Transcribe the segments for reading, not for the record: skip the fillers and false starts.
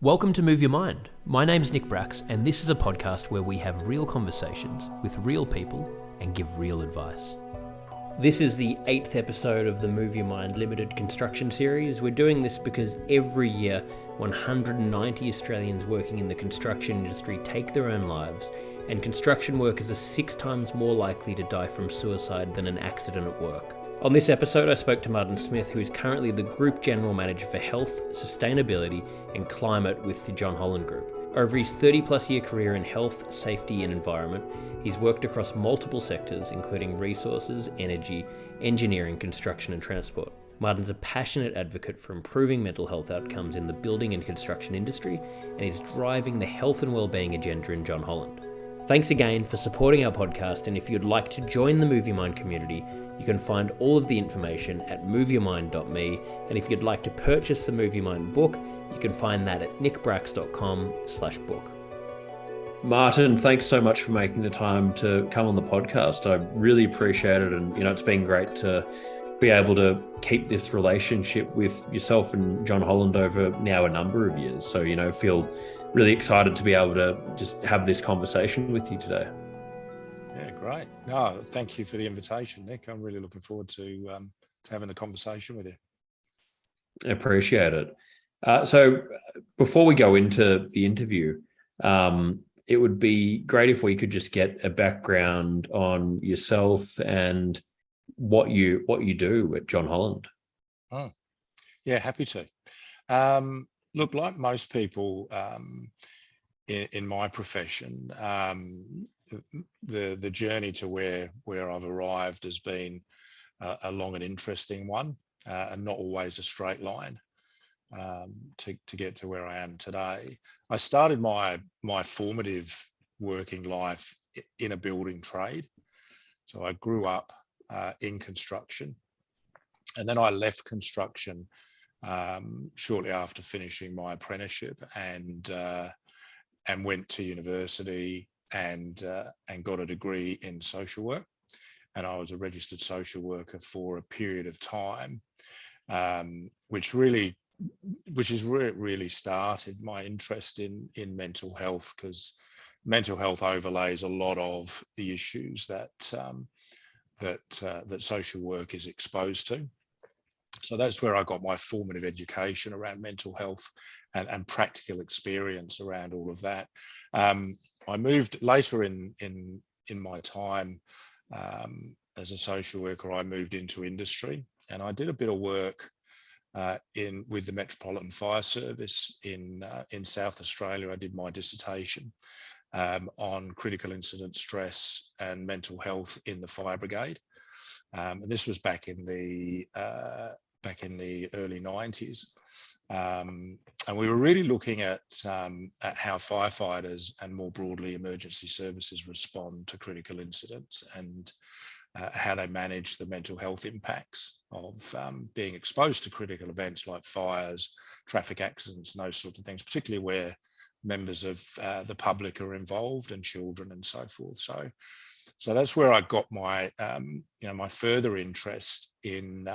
Welcome to Move Your Mind. My name's Nick Bracks, and this is a podcast where we have real conversations with real people and give real advice. This is the 8th episode of the Move Your Mind Limited Construction Series. We're doing this because every year 190 Australians working in the construction industry take their own lives, and construction workers are 6 times more likely to die from suicide than an accident at work. On this episode, I spoke to Martin Smith, who is currently the Group General Manager for Health, Sustainability and Climate with the John Holland Group. Over his 30-plus year career in health, safety and environment, he's worked across multiple sectors, including resources, energy, engineering, construction and transport. Martin's a passionate advocate for improving mental health outcomes in the building and construction industry, and is driving the health and wellbeing agenda in John Holland. Thanks again for supporting our podcast, and if you'd like to join the Move Your Mind community, you can find all of the information at moveyourmind.me, and if you'd like to purchase the Move Your Mind book, you can find that at nickbracks.com/book. Martin, thanks so much for making the time to come on the podcast. I really appreciate it, and it's been great to be able to keep this relationship with yourself and John Holland over now a number of years. So, feel really excited to be able to just have this conversation with you today. Yeah, great. No, thank you for the invitation, Nick. I'm really looking forward to having the conversation with you. I appreciate it. So before we go into the interview, it would be great if we could just get a background on yourself and what you do at John Holland. Oh, yeah, happy to. Look, like most people in my profession, the journey to where I've arrived has been a long and interesting one, and not always a straight line to get to where I am today. I started my formative working life in a building trade. So I grew up in construction, and then I left construction shortly after finishing my apprenticeship, and went to university and got a degree in social work. And I was a registered social worker for a period of time, which is where it really started my interest in mental health, because mental health overlays a lot of the issues that social work is exposed to. So that's where I got my formative education around mental health and practical experience around all of that. I moved later in my time as a social worker. I moved into industry, and I did a bit of work with the Metropolitan Fire Service in South Australia. I did my dissertation on critical incident stress and mental health in the fire brigade. And this was back in the early 90s. And we were really looking at how firefighters and more broadly emergency services respond to critical incidents, and how they manage the mental health impacts of being exposed to critical events like fires, traffic accidents, and those sorts of things, particularly where members of the public are involved and children and so forth. So that's where I got my my further interest in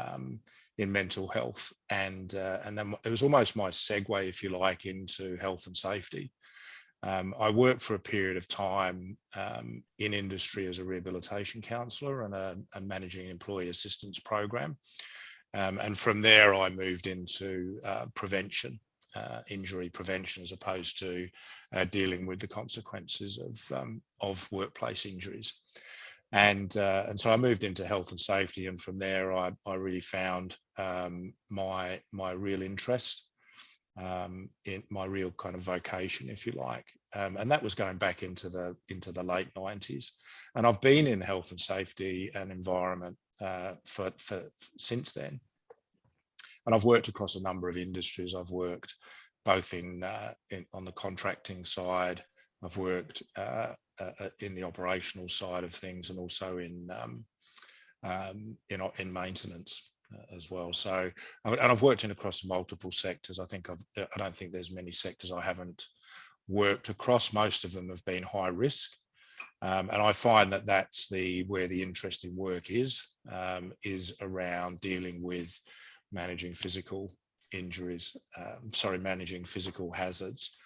mental health, and then it was almost my segue, if you like, into health and safety. I worked for a period of time in industry as a rehabilitation counsellor and a managing employee assistance program, and from there I moved into prevention. Injury prevention, as opposed to dealing with the consequences of workplace injuries, and so I moved into health and safety, and from there I really found my real interest, in my real kind of vocation, if you like, and that was going back into the late 90s, and I've been in health and safety and environment for since then. And I've worked across a number of industries. I've worked both on the contracting side. I've worked in the operational side of things, and also in maintenance as well. So, and I've worked across multiple sectors. I don't think there's many sectors I haven't worked across. Most of them have been high risk, and I find that that's where the interesting work is around dealing with managing physical injuries, managing physical hazards,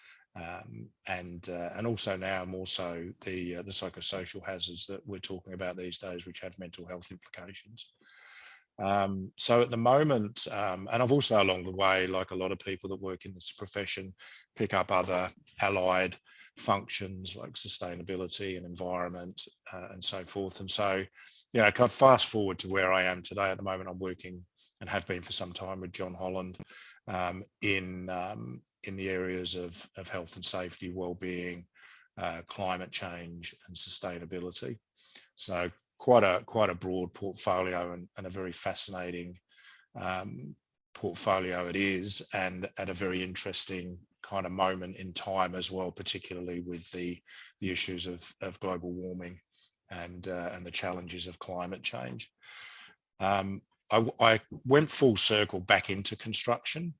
and also now more so the psychosocial hazards that we're talking about these days, which have mental health implications. So at the moment, and I've also along the way, like a lot of people that work in this profession, pick up other allied functions like sustainability and environment and so forth. And so, kind of fast forward to where I am today. At the moment, I'm working and have been for some time with John Holland in the areas of health and safety, wellbeing, climate change, and sustainability. So quite a broad portfolio and a very fascinating portfolio it is, and at a very interesting kind of moment in time as well, particularly with the issues of global warming and the challenges of climate change. I went full circle back into construction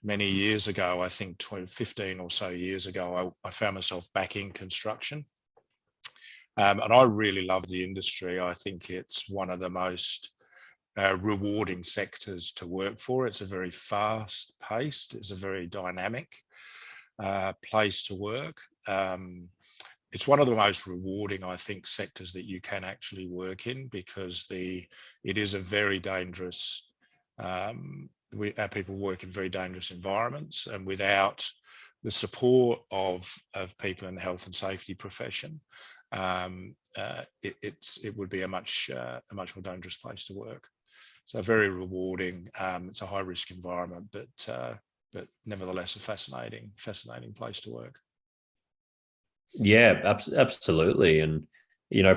many years ago. I think 15 or so years ago, I found myself back in construction. And I really love the industry. I think it's one of the most rewarding sectors to work for. It's a very fast paced, it's a very dynamic place to work. It's one of the most rewarding, I think, sectors that you can actually work in, because it is a very dangerous, our people work in very dangerous environments, and without the support of people in the health and safety profession, it would be a much more dangerous place to work. So very rewarding. It's a high risk environment, but nevertheless a fascinating place to work. Yeah, absolutely. And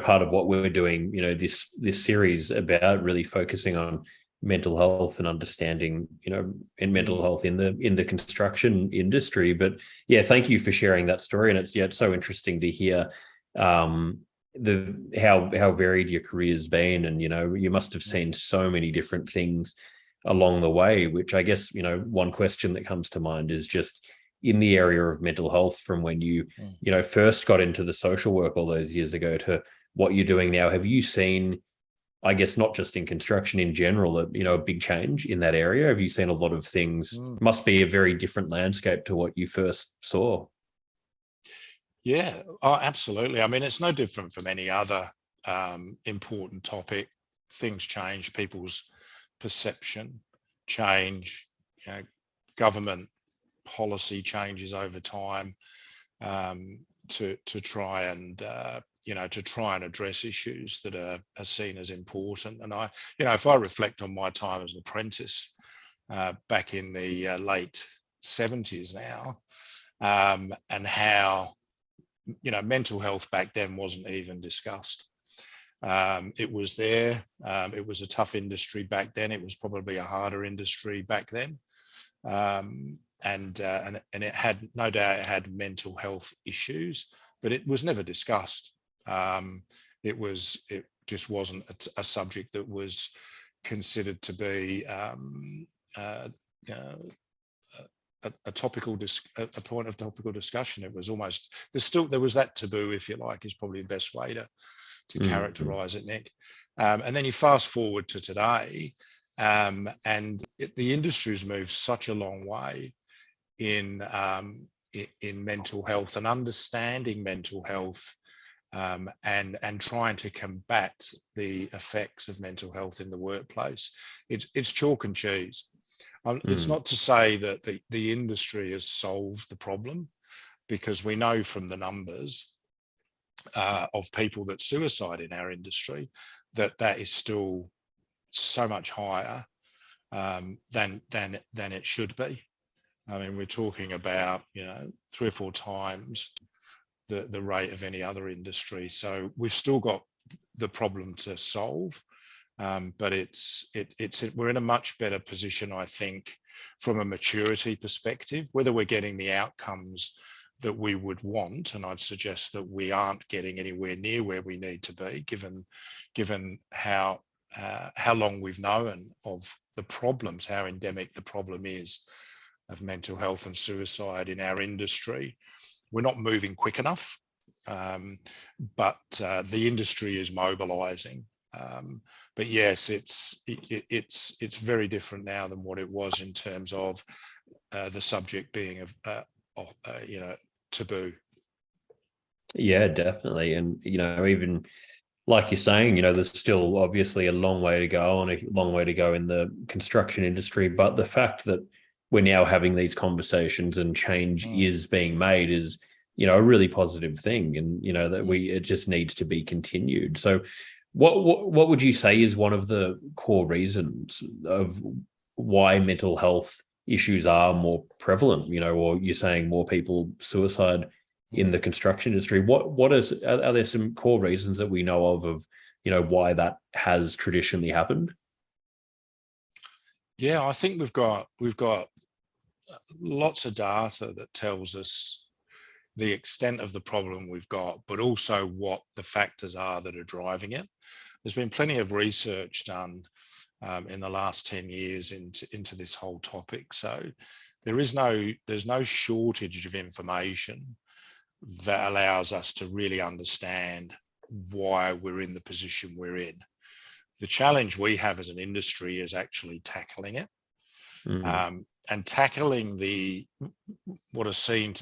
part of what we're doing, this series about really focusing on mental health and understanding, in mental health in the construction industry. But yeah, thank you for sharing that story. And it's so interesting to hear how varied your career has been, and you must have seen so many different things along the way, which I guess one question that comes to mind is just in the area of mental health, from when you first got into the social work all those years ago to what you're doing now. Have you seen, I guess, not just in construction in general, a big change in that area? Have you seen a lot of things? Must be a very different landscape to what you first saw. Yeah, absolutely. I mean, it's no different from any other important topic. Things change, people's perception change, government policy changes over time to try and address issues that are seen as important. And if I reflect on my time as an apprentice back in the late 70s now, and how mental health back then wasn't even discussed. It was there. It was a tough industry back then. It was probably a harder industry back then. And it had, no doubt, it had mental health issues, but it was never discussed. It just wasn't a subject that was considered to be a point of topical discussion. It was almost, there was that taboo, if you like, is probably the best way to characterize it, Nick. And then you fast forward to today, and the industry's moved such a long way in mental health and understanding mental health, and trying to combat the effects of mental health in the workplace. It's chalk and cheese. It's not to say that the industry has solved the problem, because we know from the numbers of people that suicide in our industry that is still so much higher than it should be. I mean, we're talking about 3 or 4 times the rate of any other industry. So we've still got the problem to solve, but we're in a much better position, I think, from a maturity perspective. Whether we're getting the outcomes that we would want, and I'd suggest that we aren't getting anywhere near where we need to be, given how long we've known of the problems, how endemic the problem is of mental health and suicide in our industry. We're not moving quick enough, but the industry is mobilizing, But yes, it's very different now than what it was in terms of the subject being taboo. Yeah, definitely. And, even like you're saying, there's still obviously a long way to go and a long way to go in the construction industry. But the fact that we're now having these conversations and change is being made is, a really positive thing. And, that it just needs to be continued. So what would you say is one of the core reasons of why mental health issues are more prevalent, or you're saying more people suicide in the construction industry? Are there some core reasons that we know of why that has traditionally happened? Yeah, I think we've got lots of data that tells us the extent of the problem we've got, but also what the factors are that are driving it. There's been plenty of research done in the last 10 years into this whole topic. So there's no shortage of information that allows us to really understand why we're in the position we're in. The challenge we have as an industry is actually tackling it, and tackling what are seen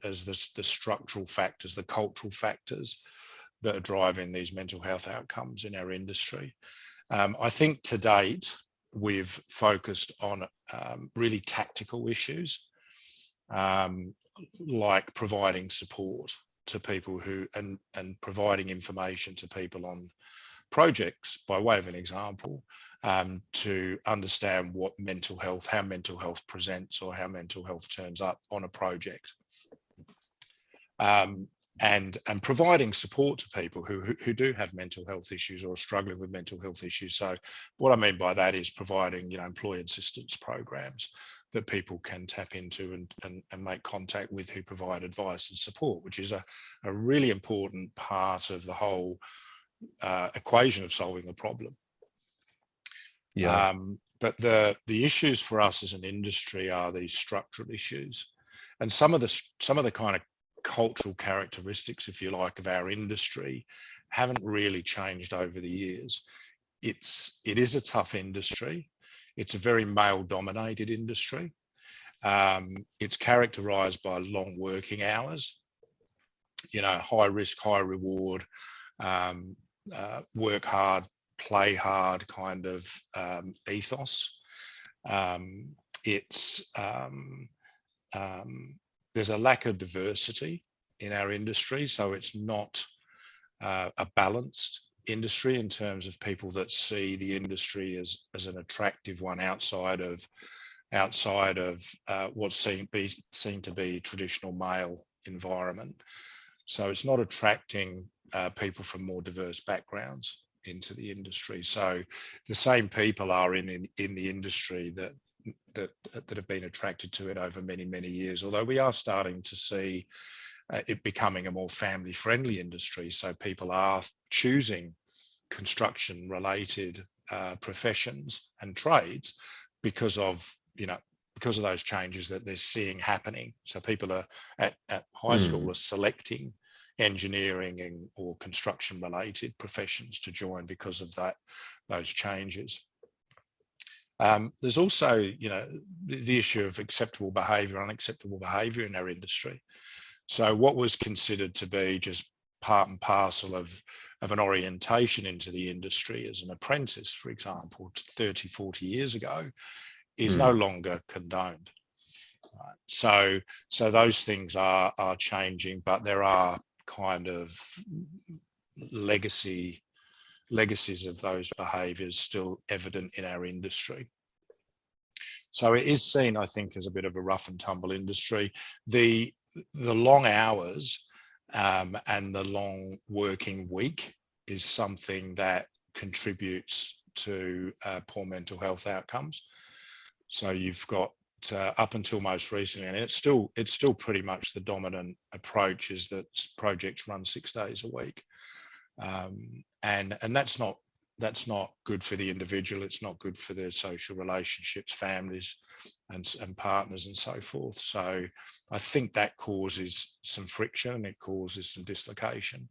as the structural factors, the cultural factors that are driving these mental health outcomes in our industry. I think to date, we've focused on really tactical issues, like providing support to people and providing information to people on projects, by way of an example, to understand how mental health presents or how mental health turns up on a project. And providing support to people who do have mental health issues or are struggling with mental health issues. So what I mean by that is providing, employee assistance programs that people can tap into and make contact with, who provide advice and support, which is a really important part of the whole equation of solving the problem. Yeah. But the issues for us as an industry are these structural issues, and some of the kind of cultural characteristics, if you like, of our industry haven't really changed over the years. It is a tough industry. It's a very male-dominated industry. It's characterized by long working hours, high risk, high reward, work hard, play hard kind of ethos. There's a lack of diversity in our industry, so it's not a balanced industry in terms of people that see the industry as an attractive one outside of what's seen to be traditional male environment. So it's not attracting people from more diverse backgrounds into the industry. So the same people are in the industry that have been attracted to it over many, many years, although we are starting to see it becoming a more family friendly industry. So people are choosing construction related professions and trades because of those changes that they're seeing happening. So people are at high school are selecting engineering or construction related professions to join because of those changes. There's also, the issue of acceptable behaviour, unacceptable behaviour in our industry. So what was considered to be just part and parcel of an orientation into the industry as an apprentice, for example, 30, 40 years ago, is no longer condoned. Right? So those things are changing, but there are kind of legacies of those behaviours still evident in our industry. So it is seen, I think, as a bit of a rough and tumble industry. The long hours and the long working week is something that contributes to poor mental health outcomes. So you've got up until most recently, and it's still pretty much the dominant approach, is that projects run 6 days a week, and that's not good for the individual. It's not good for their social relationships, families, and partners, and so forth. So I think that causes some friction. It causes some dislocation.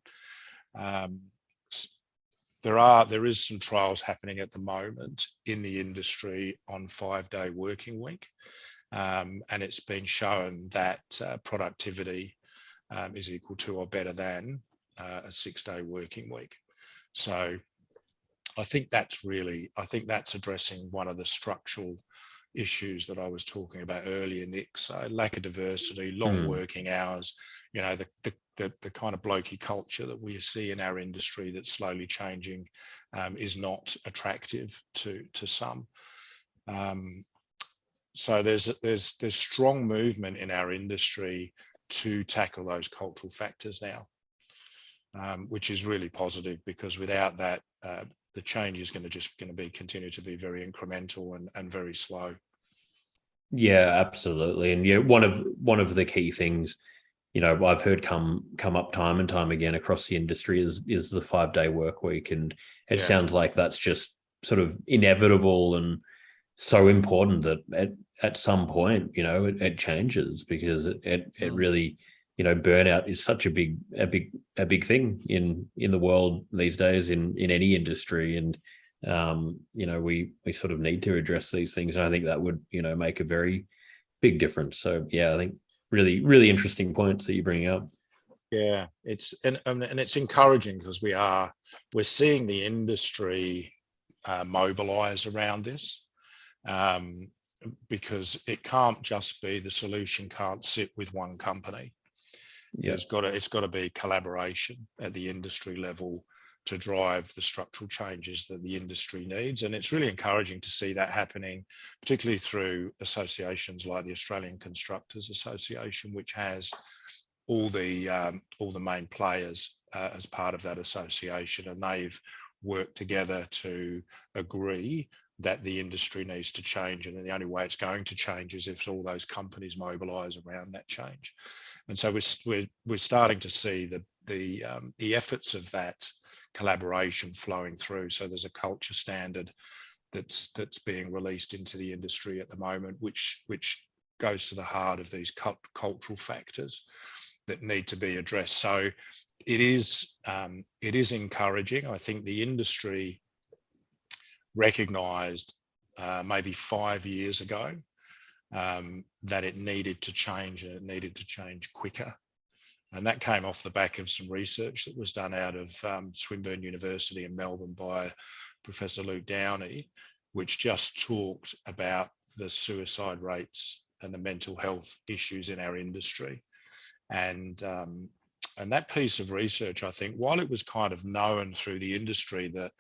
there is some trials happening at the moment in the industry on 5-day working week, and it's been shown that productivity is equal to or better than a 6-day working week. So I think that's addressing one of the structural issues that I was talking about earlier, Nick. So lack of diversity, long working hours, the kind of blokey culture that we see in our industry that's slowly changing is not attractive to some. So there's strong movement in our industry to tackle those cultural factors now, which is really positive, because without that, the change is going to continue to be very incremental and very slow. Yeah, absolutely. And yeah, one of the key things, I've heard come up time and time again across the industry is the 5-day work week. And it sounds like that's just sort of inevitable and so important that at some point, it changes, because it really, burnout is such a big thing in the world these days, in any industry. And we sort of need to address these things, and I think that would make a very big difference. So yeah, I think really, really interesting points that you bring up. Yeah, it's encouraging, because we're seeing the industry mobilize around this, because it can't just be, the solution can't sit with one company. Yeah. It's got to be collaboration at the industry level to drive the structural changes that the industry needs. And it's really encouraging to see that happening, particularly through associations like the Australian Constructors Association, which has all the main players as part of that association, and they've worked together to agree that the industry needs to change, and the only way it's going to change is if all those companies mobilise around that change. And so we're starting to see the efforts of that collaboration flowing through. So there's a culture standard that's being released into the industry at the moment, which goes to the heart of these cultural factors that need to be addressed. So it is encouraging. I think the industry recognised maybe 5 years ago that it needed to change, and it needed to change quicker. And that came off the back of some research that was done out of Swinburne University in Melbourne by Professor Luke Downey, which just talked about the suicide rates and the mental health issues in our industry. And that piece of research, I think, while it was kind of known through the industry that,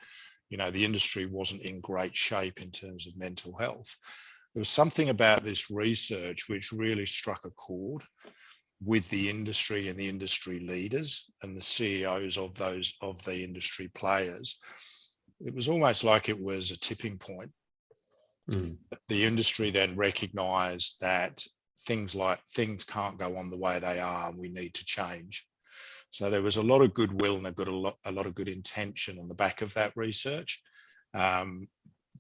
the industry wasn't in great shape in terms of mental health, there was something about this research which really struck a chord with the industry and the industry leaders and the CEOs of the industry players. It was almost like it was a tipping point. The industry then recognised that things can't go on the way they are, and we need to change. So there was a lot of goodwill and a lot of good intention on the back of that research.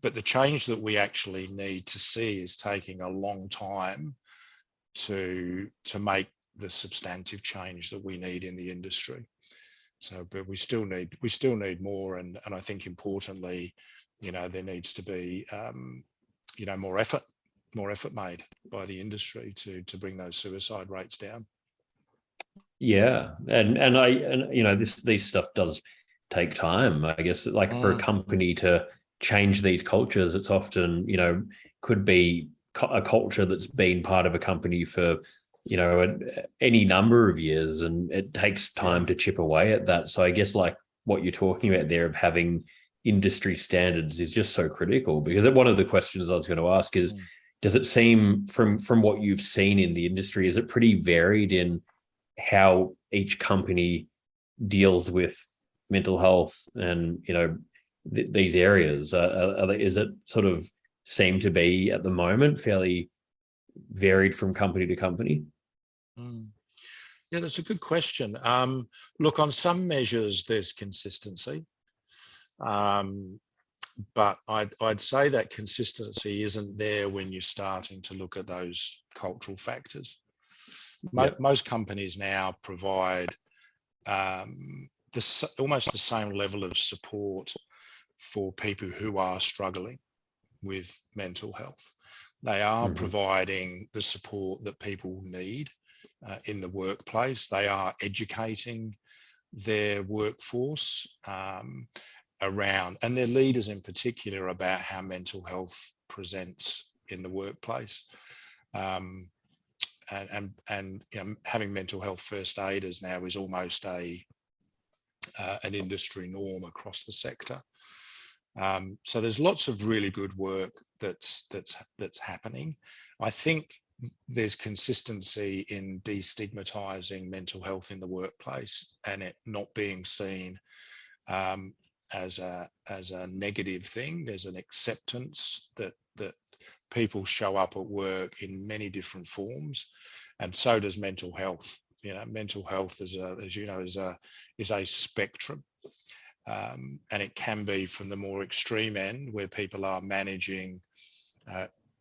But the change that we actually need to see is taking a long time to make the substantive change that we need in the industry. So, but we still need more, and I think importantly, there needs to be more effort made by the industry to bring those suicide rates down. Yeah, and this stuff does take time. I guess, like, for a company to change these cultures, it's often could be a culture that's been part of a company for any number of years, and it takes time to chip away at that. So I guess, like, what you're talking about there of having industry standards is just so critical, because one of the questions I was going to ask is, does it seem from what you've seen in the industry, is it pretty varied in how each company deals with mental health and these areas? Is it sort of seem to be at the moment fairly varied from company to company? Yeah, that's a good question. Look, on some measures there's consistency, but I'd say that consistency isn't there when you're starting to look at those cultural factors. Most companies now provide almost the same level of support for people who are struggling with mental health. They are providing the support that people need in the workplace. They are educating their workforce around, and their leaders in particular, about how mental health presents in the workplace. And having mental health first aiders now is almost an industry norm across the sector. So there's lots of really good work that's happening. I think there's consistency in destigmatizing mental health in the workplace and it not being seen as a negative thing. There's an acceptance that people show up at work in many different forms, and so does mental health. Mental health is a spectrum. And it can be from the more extreme end, where people are managing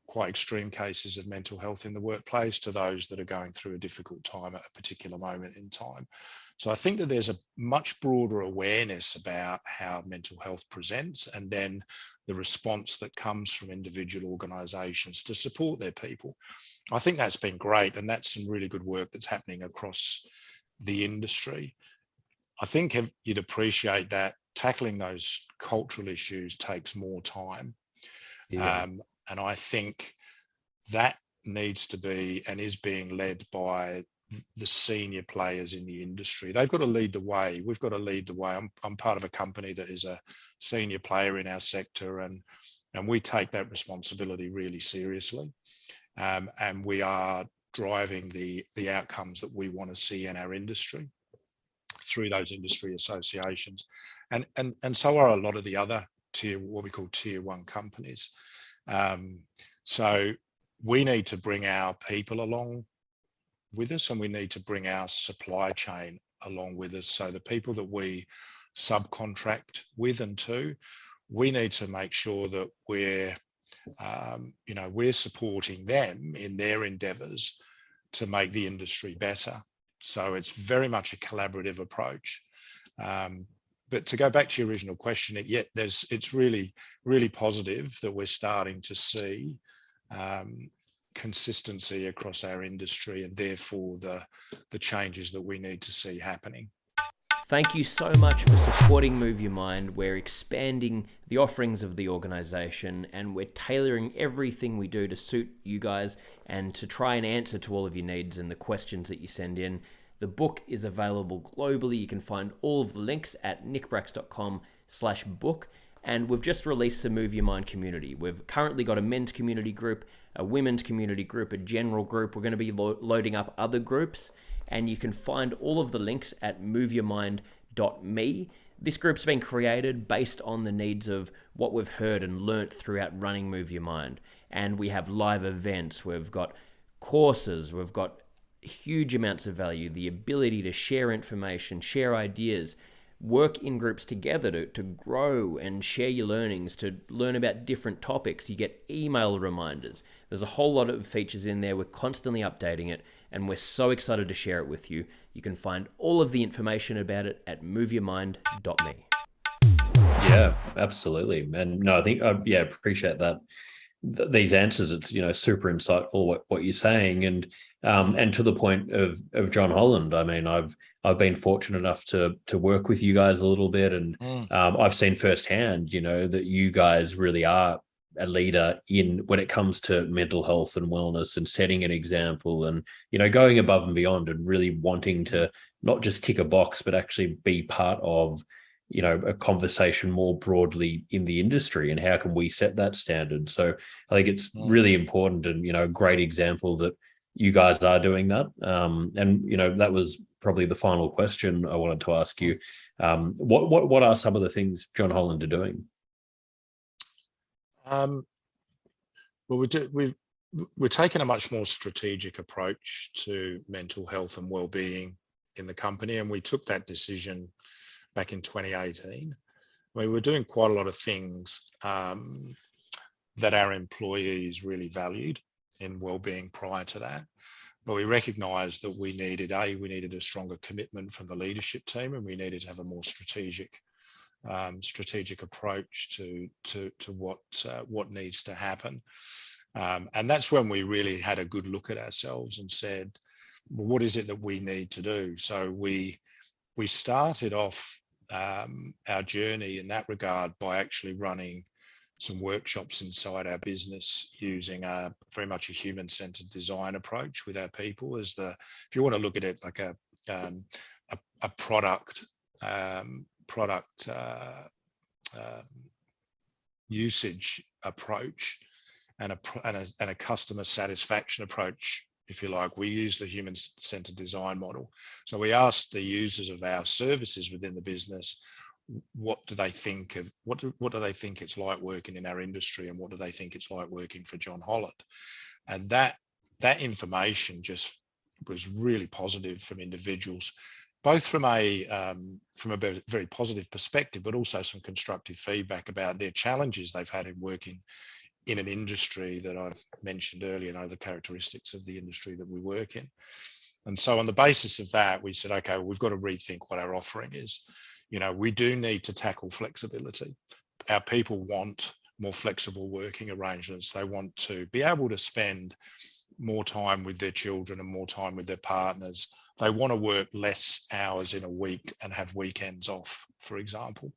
quite extreme cases of mental health in the workplace, to those that are going through a difficult time at a particular moment in time. So I think that there's a much broader awareness about how mental health presents, and then the response that comes from individual organisations to support their people. I think that's been great, and that's some really good work that's happening across the industry. I think you'd appreciate that tackling those cultural issues takes more time. Yeah. And I think that needs to be and is being led by the senior players in the industry. They've got to lead the way. We've got to lead the way. I'm part of a company that is a senior player in our sector, and we take that responsibility really seriously. And we are driving the outcomes that we want to see in our industry through those industry associations, and so are a lot of the other what we call tier one companies. So we need to bring our people along with us, and we need to bring our supply chain along with us. So the people that we subcontract with and to, we need to make sure that we're supporting them in their endeavours to make the industry better. So it's very much a collaborative approach. But to go back to your original question, it's really, really positive that we're starting to see consistency across our industry, and therefore the changes that we need to see happening. Thank you so much for supporting Move Your Mind. We're expanding the offerings of the organisation, and we're tailoring everything we do to suit you guys and to try and answer to all of your needs and the questions that you send in. The book is available globally. You can find all of the links at nickbracks.com/book. And we've just released the Move Your Mind community. We've currently got a men's community group, a women's community group, a general group. We're going to be loading up other groups, and you can find all of the links at moveyourmind.me. This group's been created based on the needs of what we've heard and learnt throughout running Move Your Mind. And we have live events, we've got courses, we've got huge amounts of value, the ability to share information, share ideas, work in groups together to grow and share your learnings, to learn about different topics. You get email reminders. There's a whole lot of features in there. We're constantly updating it, and we're so excited to share it with you. You can find all of the information about it at moveyourmind.me. Yeah, absolutely. And no, I think, appreciate that. These answers, it's, super insightful what you're saying. And to the point of John Holland, I mean, I've been fortunate enough to work with you guys a little bit, and I've seen firsthand, that you guys really are a leader in when it comes to mental health and wellness, and setting an example, and going above and beyond, and really wanting to not just tick a box, but actually be part of a conversation more broadly in the industry, and how can we set that standard. So I think it's really important, and a great example that you guys are doing that. And that was probably the final question I wanted to ask you. What are some of the things John Holland are doing? Well, we're taking a much more strategic approach to mental health and wellbeing in the company, and we took that decision back in 2018. We were doing quite a lot of things that our employees really valued in wellbeing prior to that. we recognised that we needed a stronger commitment from the leadership team, and we needed to have a more strategic approach to what needs to happen. And that's when we really had a good look at ourselves and said, well, what is it that we need to do? So we started off our journey in that regard by actually running some workshops inside our business using very much a human-centered design approach with our people. If you want to look at it like a product usage approach and a customer satisfaction approach, if you like, we use the human-centered design model. So we asked the users of our services within the business, what do they think it's like working in our industry, and what do they think it's like working for John Holland? And that information just was really positive from individuals, both from a very positive perspective, but also some constructive feedback about their challenges they've had in working in an industry that I've mentioned earlier, the characteristics of the industry that we work in. And so on the basis of that, we said, okay, we've got to rethink what our offering is. We do need to tackle flexibility. Our people want more flexible working arrangements. They want to be able to spend more time with their children and more time with their partners. They want to work less hours in a week and have weekends off, for example.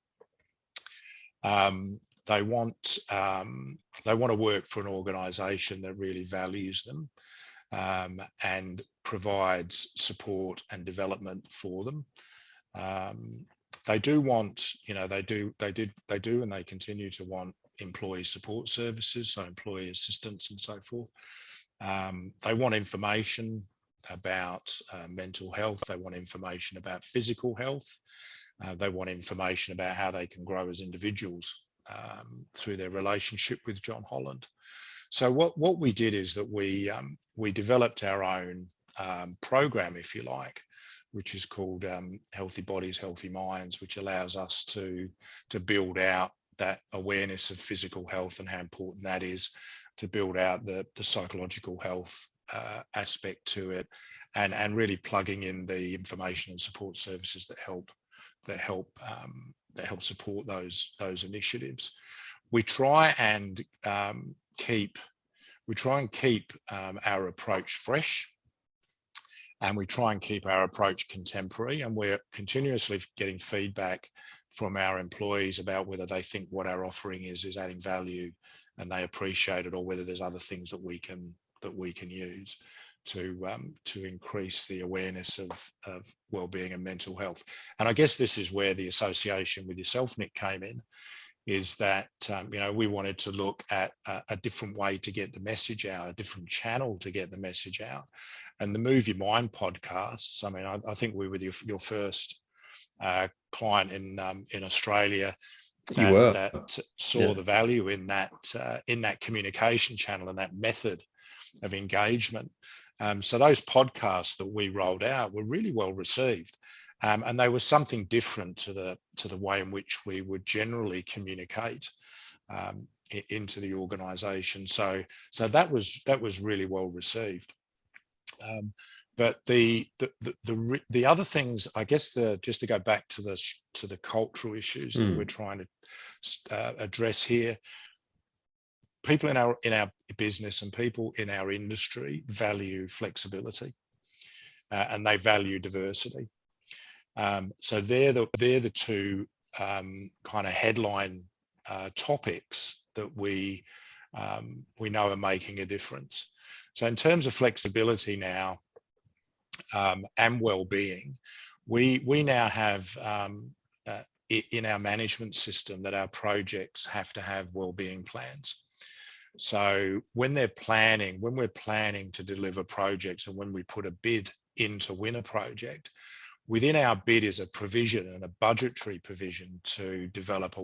They want to work for an organisation that really values them and provides support and development for them. They do want, they do, and they continue to want employee support services, so employee assistance and so forth. They want information about mental health. They want information about physical health. They want information about how they can grow as individuals through their relationship with John Holland. So what we did is that we developed our own program, if you like, which is called Healthy Bodies, Healthy Minds, which allows us to build out that awareness of physical health and how important that is, to build out the psychological health aspect to it, and really plugging in the information and support services that help support those initiatives. We try and keep our approach fresh, and we try and keep our approach contemporary, and we're continuously getting feedback from our employees about whether they think what our offering is adding value and they appreciate it, or whether there's other things that we can use to increase the awareness of wellbeing and mental health. And I guess this is where the association with yourself, Nick, came in, is that we wanted to look at a different way to get the message out, a different channel to get the message out. And the Move Your Mind podcasts, I think we were your first client in Australia that saw the value in that communication channel and that method of engagement. So those podcasts that we rolled out were really well received, and they were something different to the way in which we would generally communicate into the organisation. So that was really well received. But the other things, I guess, just to go back to the cultural issues that we're trying to address here. People in our business and people in our industry value flexibility, and they value diversity. So they're the two kind of headline topics that we know are making a difference. So in terms of flexibility now and well-being, we now have in our management system that our projects have to have well-being plans. So when we're planning to deliver projects, and when we put a bid in to win a project, within our bid is a provision and a budgetary provision to develop a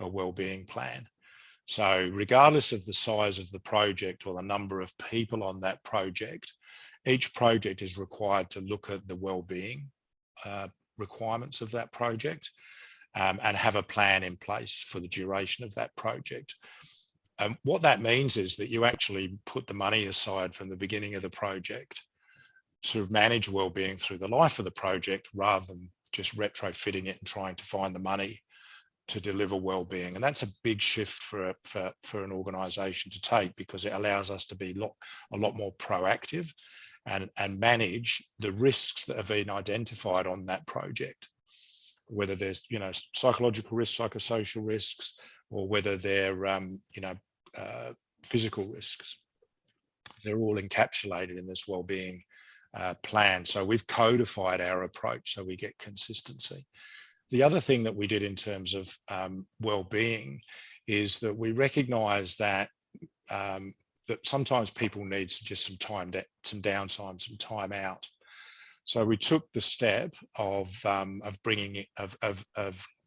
well-being plan. So regardless of the size of the project or the number of people on that project, each project is required to look at the well-being requirements of that project and have a plan in place for the duration of that project. What that means is that you actually put the money aside from the beginning of the project to manage wellbeing through the life of the project, rather than just retrofitting it and trying to find the money to deliver wellbeing. And that's a big shift for an organisation to take, because it allows us to be a lot more proactive and manage the risks that have been identified on that project, whether there's psychological risks, psychosocial risks, or whether they're physical risks. They're all encapsulated in this wellbeing plan. So we've codified our approach so we get consistency. The other thing that we did in terms of well-being is that we recognise that that sometimes people need just some downtime, some time out. So we took the step of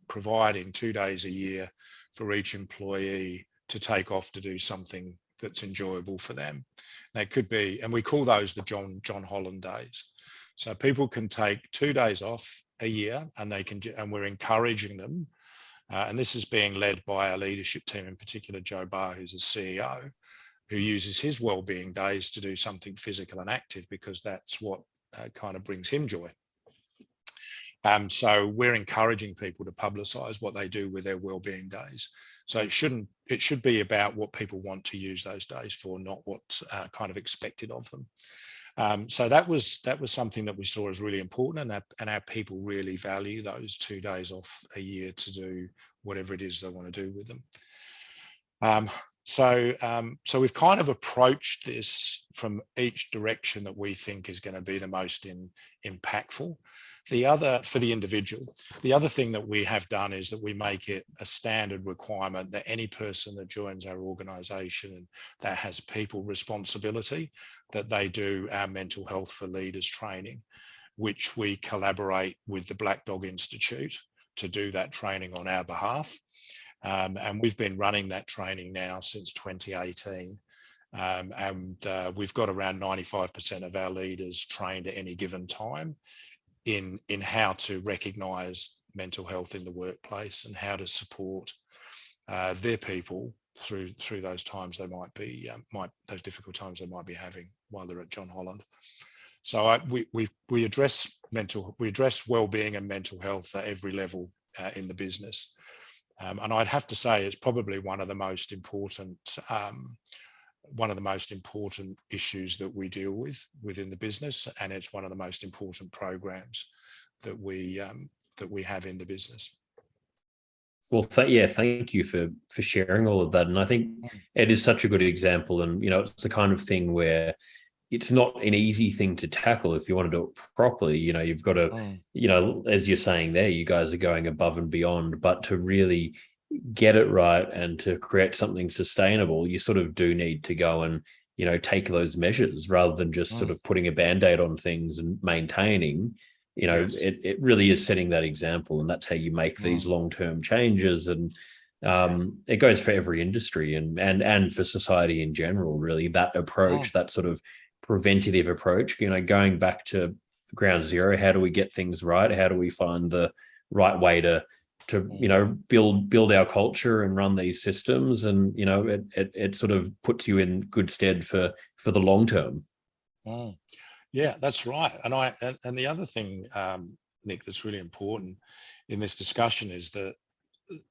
providing 2 days a year for each employee to take off to do something that's enjoyable for them. And it could be, and we call those the John Holland days. So people can take 2 days off a year, and we're encouraging them. And this is being led by our leadership team, in particular Joe Barr, who's the CEO, who uses his wellbeing days to do something physical and active, because that's what kind of brings him joy. So we're encouraging people to publicise what they do with their wellbeing days. So it should be about what people want to use those days for, not what's kind of expected of them. So that was something that we saw as really important, and our people really value those 2 days off a year to do whatever it is they want to do with them. So we've kind of approached this from each direction that we think is going to be the most impactful. For the individual, the other thing that we have done is that we make it a standard requirement that any person that joins our organisation and that has people responsibility, that they do our mental health for leaders training, which we collaborate with the Black Dog Institute to do that training on our behalf. And we've been running that training now since 2018. And we've got around 95% of our leaders trained at any given time in how to recognise mental health in the workplace and how to support their people through those times they might be those difficult times they might be having while they're at John Holland. So we address wellbeing and mental health at every level in the business. And I'd have to say it's probably one of the most important issues that we deal with within the business, and it's one of the most important programs that we have in the business. Well, thank you for sharing all of that. And I think it is such a good example. And it's the kind of thing where it's not an easy thing to tackle if you want to do it properly. You've got to, as you're saying there, you guys are going above and beyond, but to really get it right and to create something sustainable, you sort of do need to go and, take those measures rather than just sort of putting a Band-Aid on things and maintaining. Yes. It really is setting that example, and that's how you make these long-term changes. And it goes for every industry and for society in general, really, that approach, that sort of preventative approach, going back to ground zero. How do we get things right? How do we find the right way to build our culture and run these systems? And it sort of puts you in good stead for the long term. Yeah, that's right. And the other thing, Nick, that's really important in this discussion is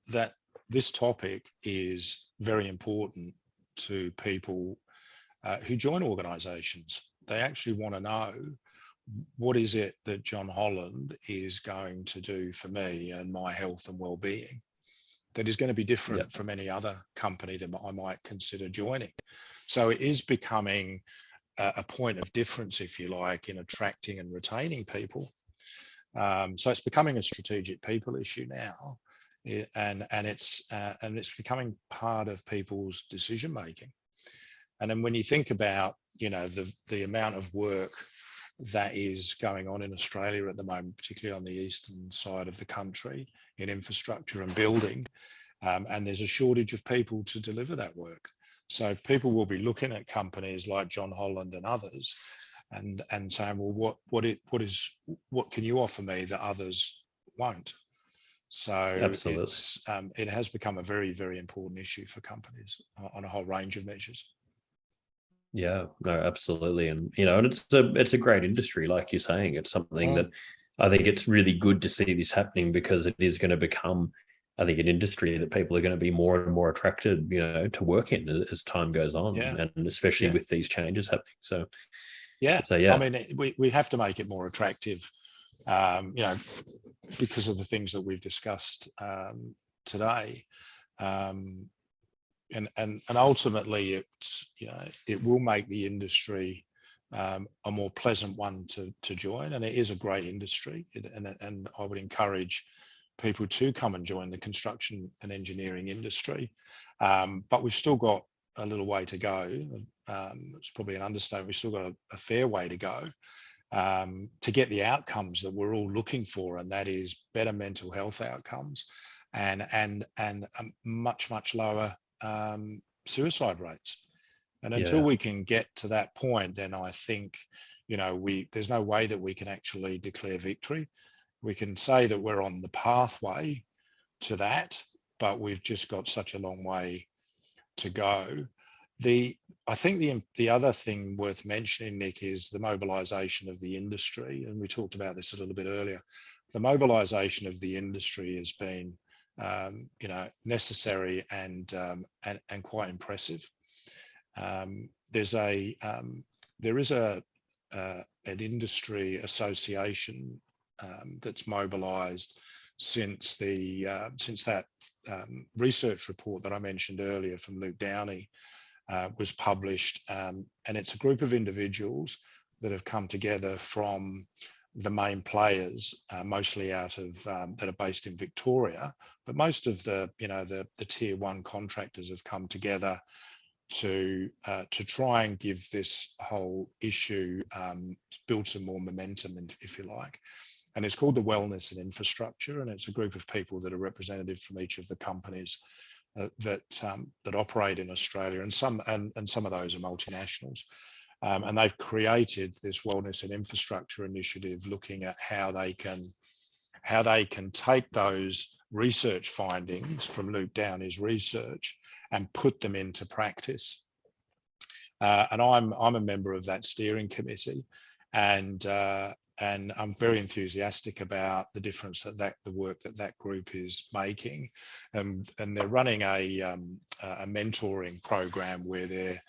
that this topic is very important to people who join organisations. They actually want to know, what is it that John Holland is going to do for me and my health and well-being that is going to be different from any other company that I might consider joining? So it is becoming a point of difference, if you like, in attracting and retaining people. So it's becoming a strategic people issue now, and it's becoming part of people's decision making. And then when you think about the amount of work that is going on in Australia at the moment, particularly on the eastern side of the country in infrastructure and building, and there's a shortage of people to deliver that work. So people will be looking at companies like John Holland and others and saying, well, what can you offer me that others won't? So Absolutely. it has become a very, very important issue for companies on a whole range of measures. Yeah, no, absolutely. And and it's a great industry, like you're saying. It's something that I think it's really good to see this happening, because it is going to become, I think, an industry that people are going to be more and more attracted, to work in as time goes on, Yeah, and especially yeah, with these changes happening. So yeah. so I yeah. mean, we have to make it more attractive, because of the things that we've discussed today. Um, and ultimately it will make the industry a more pleasant one to join, and it is a great industry, and I would encourage people to come and join the construction and engineering industry, but we've still got a little way to go. It's probably an understatement. We've still got a fair way to go to get the outcomes that we're all looking for, and that is better mental health outcomes and much lower suicide rates. And until Yeah. we can get to that point, then I think, there's no way that we can actually declare victory. We can say that we're on the pathway to that, but we've just got such a long way to go. I think the other thing worth mentioning, Nick, is the mobilisation of the industry, and we talked about this a little bit earlier. The mobilisation of the industry has been, necessary and quite impressive. There is an industry association that's mobilised since that research report that I mentioned earlier from Luke Downey was published, and it's a group of individuals that have come together from the main players, mostly out of that are based in Victoria, but most of the tier one contractors have come together to try and give this whole issue build some more momentum, if you like. And it's called the Wellness and Infrastructure, and it's a group of people that are representative from each of the companies that operate in Australia, and some of those are multinationals. And they've created this Wellness and Infrastructure initiative, looking at how they can take those research findings from Luke Downey's research and put them into practice. And I'm a member of that steering committee, and I'm very enthusiastic about the difference that the work that group is making, and they're running a mentoring program where they're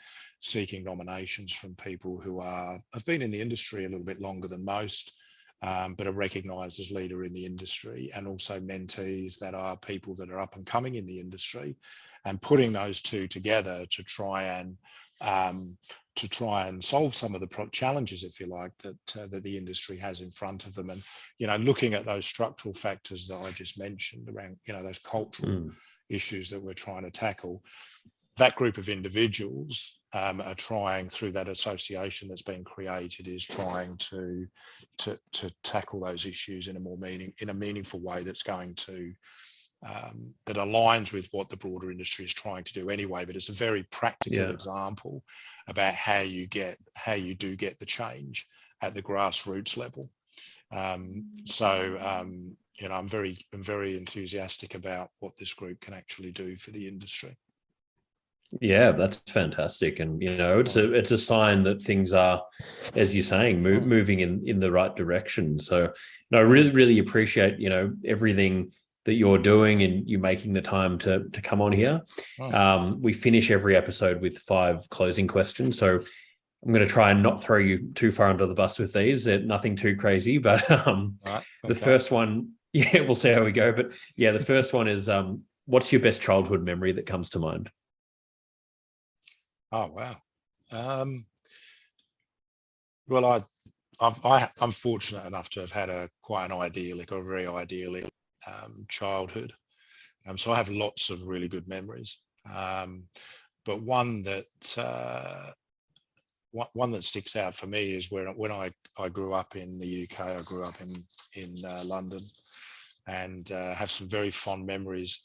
seeking nominations from people who have been in the industry a little bit longer than most, but are recognised as leader in the industry, and also mentees that are people that are up and coming in the industry, and putting those two together to try and solve some of the challenges, if you like, that the industry has in front of them. And looking at those structural factors that I just mentioned around those cultural issues that we're trying to tackle. That group of individuals are trying, through that association that's been created, is trying to tackle those issues in a meaningful way that's going to that aligns with what the broader industry is trying to do anyway. But it's a very practical example about how you do get the change at the grassroots level. So I'm very enthusiastic about what this group can actually do for the industry. Yeah, that's fantastic. And it's a sign that things are, as you're saying, moving in the right direction. So I really appreciate everything that you're doing, and you making the time to come on here. We finish every episode with 5 closing questions, so I'm going to try and not throw you too far under the bus with these. They're nothing too crazy, but the first one, we'll see how we go. But the first one is, what's your best childhood memory that comes to mind? Oh, wow. Well, I'm fortunate enough to have had a very idyllic childhood. So I have lots of really good memories. But one that sticks out for me is when I grew up in the UK. I grew up in London, and have some very fond memories.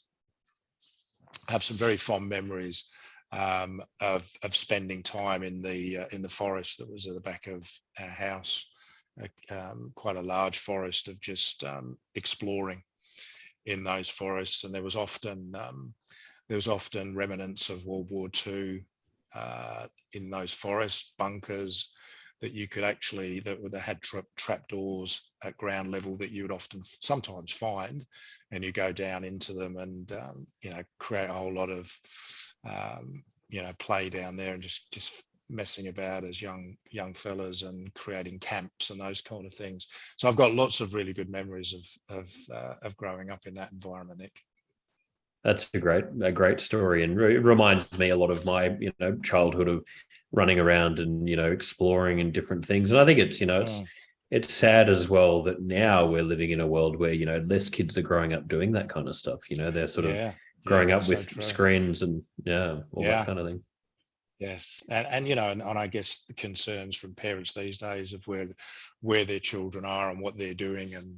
Of spending time in the forest that was at the back of our house, quite a large forest, of just exploring in those forests, and there was often remnants of World War II in those forest bunkers that you could actually, that had trapdoors at ground level that you would sometimes find, and you go down into them and create a whole lot of play down there, and just messing about as young fellas and creating camps and those kind of things. So I've got lots of really good memories of growing up in that environment, Nick. That's a great story, and it reminds me a lot of my childhood of running around and exploring and different things. And I think it's sad as well that now we're living in a world where less kids are growing up doing that kind of stuff. They're sort of growing up with screens and all that kind of thing. Yes, and I guess the concerns from parents these days of where their children are and what they're doing, and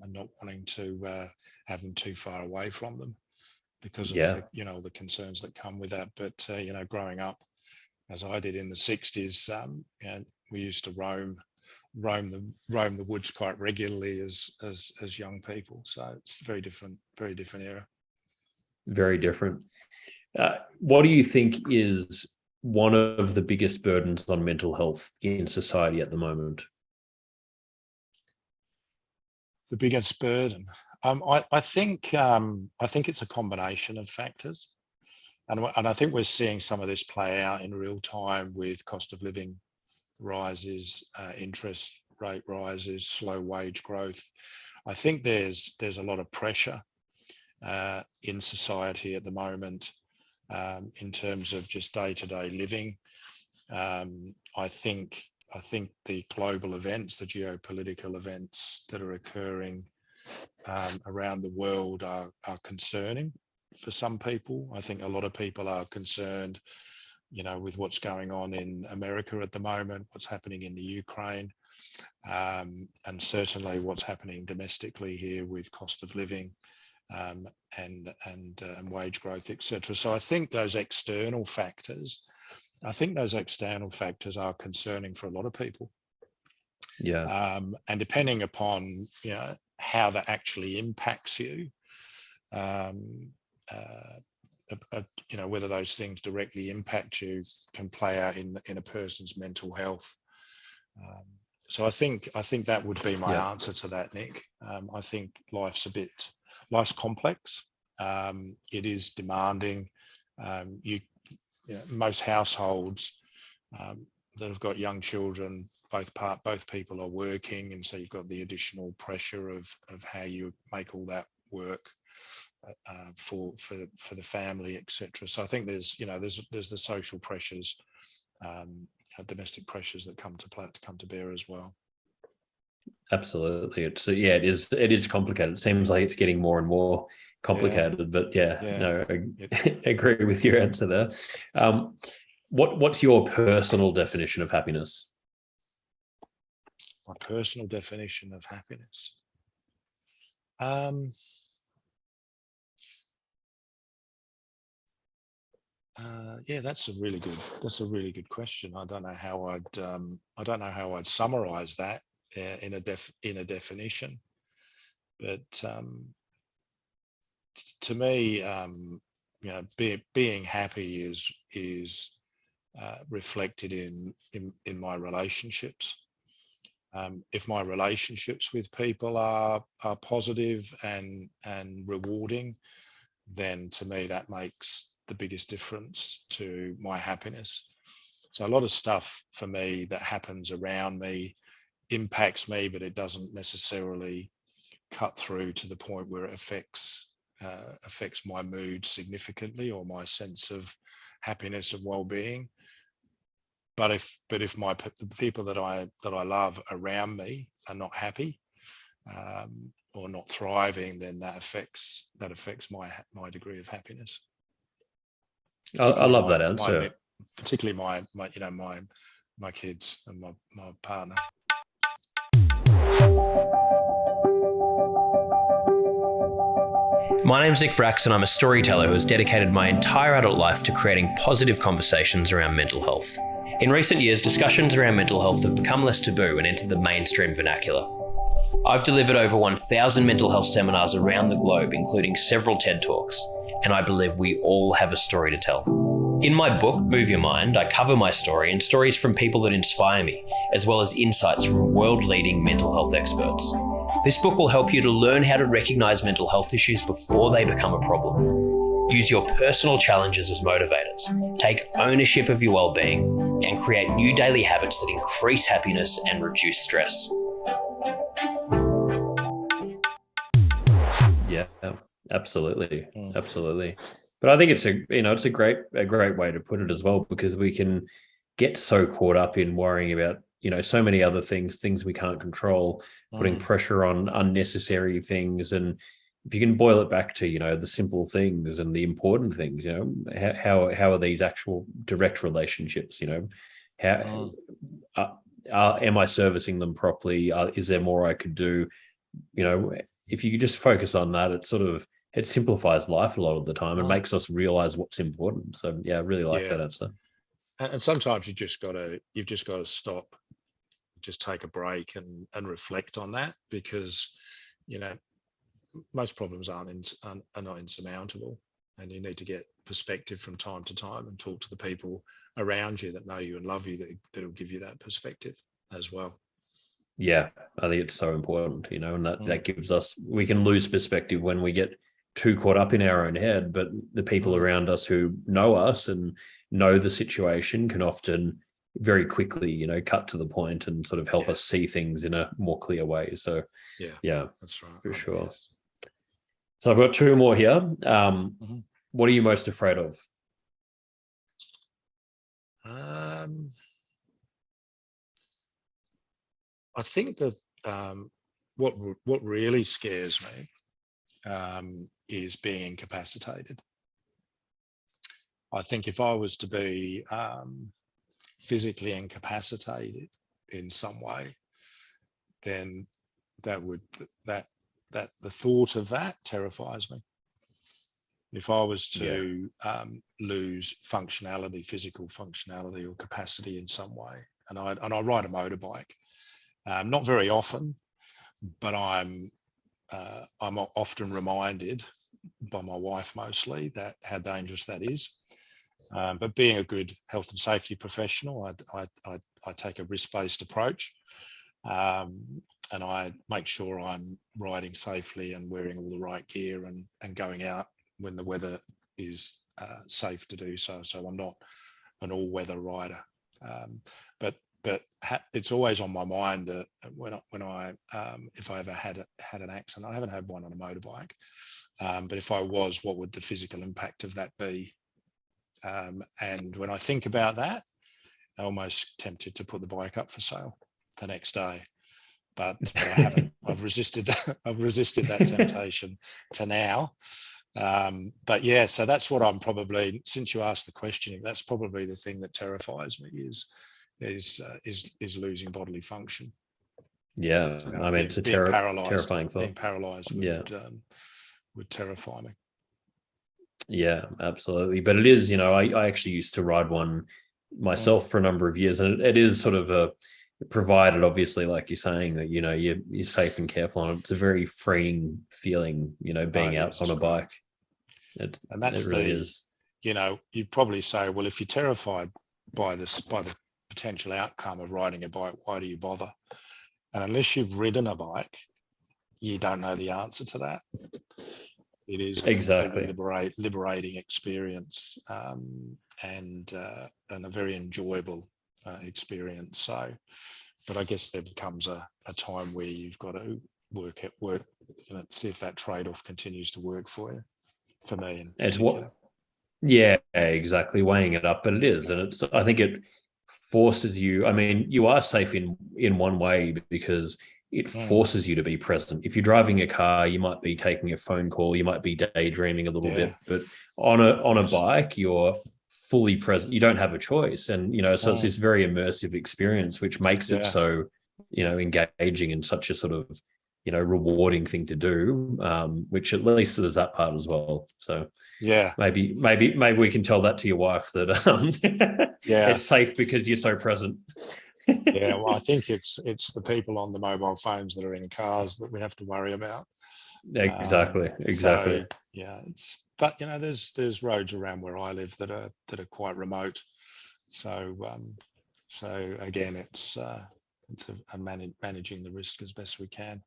not wanting to have them too far away from them because of the concerns that come with that. But growing up as I did in the 60s, we used to roam the woods quite regularly as young people. So it's very different era. Very different. What do you think is one of the biggest burdens on mental health in society at the moment? The biggest burden, I think it's a combination of factors, and I think we're seeing some of this play out in real time with cost of living rises, interest rate rises, slow wage growth. I think there's a lot of pressure in society at the moment in terms of just day-to-day living. I think the global events, the geopolitical events that are occurring around the world are concerning for some people. I think a lot of people are concerned, with what's going on in America at the moment, what's happening in the Ukraine, and certainly what's happening domestically here with cost of living and wage growth, etc. So I think those external factors are concerning for a lot of people. Yeah. And depending upon how that actually impacts you, whether those things directly impact you can play out in a person's mental health. So I think that would be my answer to that, Nick. I think life's complex. It is demanding. Most households that have got young children, both people are working, and so you've got the additional pressure of how you make all that work for the family, etc. So I think there's the social pressures, domestic pressures that come to bear as well. Absolutely. It is complicated. It seems like it's getting more and more complicated, but I agree with your answer there. What's your personal definition of happiness? My personal definition of happiness. That's a really good question. I don't know how I'd summarize that in a definition, but to me, being happy is reflected in my relationships. If my relationships with people are positive and rewarding, then to me that makes the biggest difference to my happiness. So a lot of stuff for me that happens around me impacts me, but it doesn't necessarily cut through to the point where it affects my mood significantly or my sense of happiness and well-being. But if the people that I love around me are not happy or not thriving, then that affects my degree of happiness. I love that answer. Particularly my kids and my partner. My name's Nick Bracks, and I'm a storyteller who has dedicated my entire adult life to creating positive conversations around mental health. In recent years, discussions around mental health have become less taboo and entered the mainstream vernacular. I've delivered over 1,000 mental health seminars around the globe, including several TED Talks, and I believe we all have a story to tell. In my book, Move Your Mind, I cover my story and stories from people that inspire me, as well as insights from world-leading mental health experts. This book will help you to learn how to recognise mental health issues before they become a problem. Use your personal challenges as motivators, take ownership of your well-being, and create new daily habits that increase happiness and reduce stress. Yeah, absolutely. Absolutely. But I think it's a great way to put it as well, because we can get so caught up in worrying about, so many other things we can't control, putting pressure on unnecessary things. And if you can boil it back to, the simple things and the important things, how are these actual direct relationships, how am I servicing them properly? Is there more I could do? If you could just focus on that, it simplifies life a lot of the time and makes us realize what's important. So yeah, I really like that answer. And sometimes you've just got to stop, just take a break and reflect on that, because most problems are not insurmountable, and you need to get perspective from time to time and talk to the people around you that know you and love you, that'll give you that perspective as well. Yeah, I think it's so important, and that gives us, we can lose perspective when we get too caught up in our own head, but the people around us who know us and know the situation can often very quickly, cut to the point and sort of help us see things in a more clear way. So yeah, that's right. For sure. Yes. So I've got two more here. What are you most afraid of? I think that what really scares me is being incapacitated. I think if I was to be physically incapacitated in some way, then the thought of that terrifies me. If I was to lose functionality, physical functionality or capacity in some way, and I ride a motorbike, not very often, but I'm often reminded by my wife mostly that how dangerous that is. But being a good health and safety professional, I take a risk-based approach, and I make sure I'm riding safely and wearing all the right gear and going out when the weather is safe to do so. So I'm not an all-weather rider, but it's always on my mind that if I ever had an accident, I haven't had one on a motorbike, but if I was, what would the physical impact of that be? And when I think about that, I'm almost tempted to put the bike up for sale the next day, but I haven't. I've resisted that temptation to now. But yeah, so that's what I'm probably, since you asked the question, that's probably the thing that terrifies me is losing bodily function. Yeah, I mean, it's a terrifying thought. Being paralyzed would terrify me. Yeah, absolutely. But it is, I actually used to ride one myself for a number of years, and it is sort of provided, obviously, like you're saying, that you're safe and careful on it. It's a very freeing feeling, being out on a bike. And that's really is. You'd probably say, well, if you're terrified by the potential outcome of riding a bike, why do you bother? And unless you've ridden a bike, you don't know the answer to that. It is exactly a liberating experience, and a very enjoyable experience. So, but I guess there becomes a time where you've got to work, see if that trade-off continues to work for you. For me, it's what. Yeah, exactly. Weighing it up, but it is, and I think it forces you. I mean, you are safe in one way because it forces you to be present. If you're driving a car, you might be taking a phone call, you might be daydreaming a little bit, but on a bike, you're fully present. You don't have a choice, and so it's this very immersive experience, which makes it so engaging and such a sort of rewarding thing to do. Which at least there's that part as well. So maybe we can tell that to your wife that it's safe because you're so present. Yeah, well, I think it's the people on the mobile phones that are in cars that we have to worry about. Exactly. So yeah, but there's roads around where I live that are quite remote. So so again, it's managing the risk as best we can.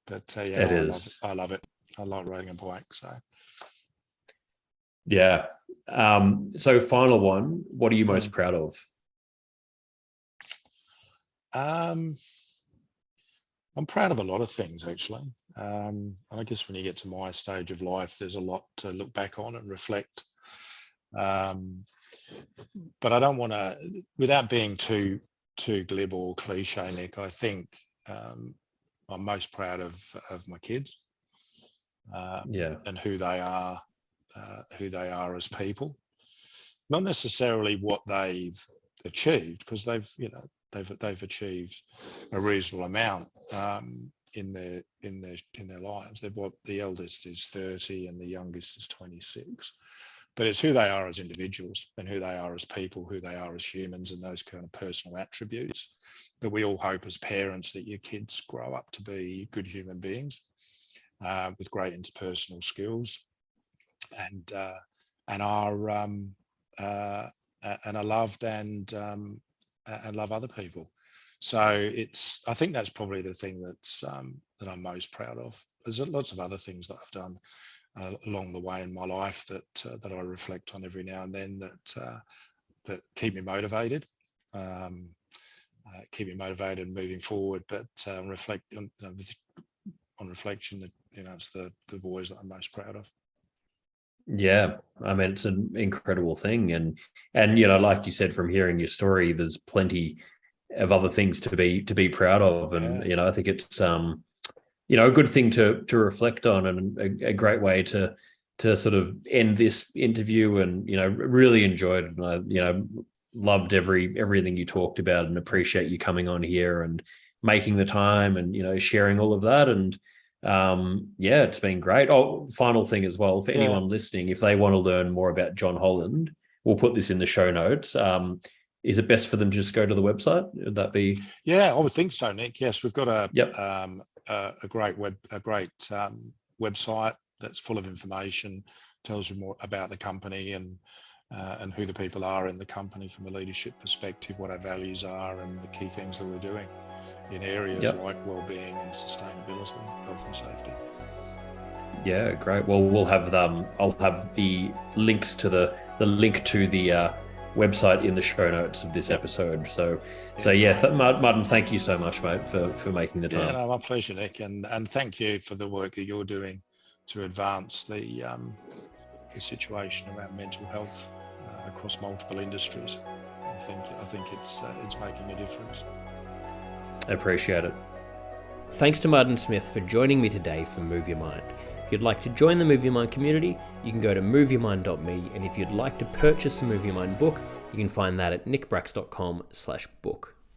But It yeah, is. I love it. I like riding a bike. So Yeah. So final one, what are you most proud of? I'm proud of a lot of things, actually. I guess when you get to my stage of life, there's a lot to look back on and reflect. But I don't want to, without being too glib or cliche, Nick, I think I'm most proud of my kids and who they are as people. Not necessarily what they've achieved, because they've achieved a reasonable amount in their lives. The eldest is 30 and the youngest is 26. But it's who they are as individuals and who they are as people, who they are as humans, and those kind of personal attributes that we all hope as parents that your kids grow up to be good human beings with great interpersonal skills and are loved and love other people. So I think that's probably the thing that I'm most proud of. There's lots of other things that I've done along the way in my life that I reflect on every now and then that keep me motivated, moving forward. But on reflection, that it's the boys that I'm most proud of. Yeah, I mean, it's an incredible thing, and like you said, from hearing your story, there's plenty of other things to be proud of, and I think it's a good thing to reflect on, and a great way to sort of end this interview. And really enjoyed it, and I loved everything you talked about, and appreciate you coming on here and making the time, and sharing all of that. And yeah, it's been great. Oh, final thing as well, for anyone listening, if they want to learn more about John Holland, we'll put this in the show notes. Is it best for them to just go to the website? Would that be? Yeah, I would think so, Nick. Yes, we've got a great website that's full of information, tells you more about the company and who the people are in the company from a leadership perspective, what our values are, and the key things that we're doing in areas like wellbeing and sustainability, health and safety. Yeah, great. Well, we'll have I'll have the links to the link to the website in the show notes of this episode. So Martin, thank you so much, mate, for making the time. Yeah, no, my pleasure, Nick, and thank you for the work that you're doing to advance the situation around mental health across multiple industries. I think it's making a difference. I appreciate it. Thanks to Martin Smith for joining me today for Move Your Mind. If you'd like to join the Move Your Mind community, you can go to moveyourmind.me, and if you'd like to purchase the Move Your Mind book, you can find that at nickbracks.com/book.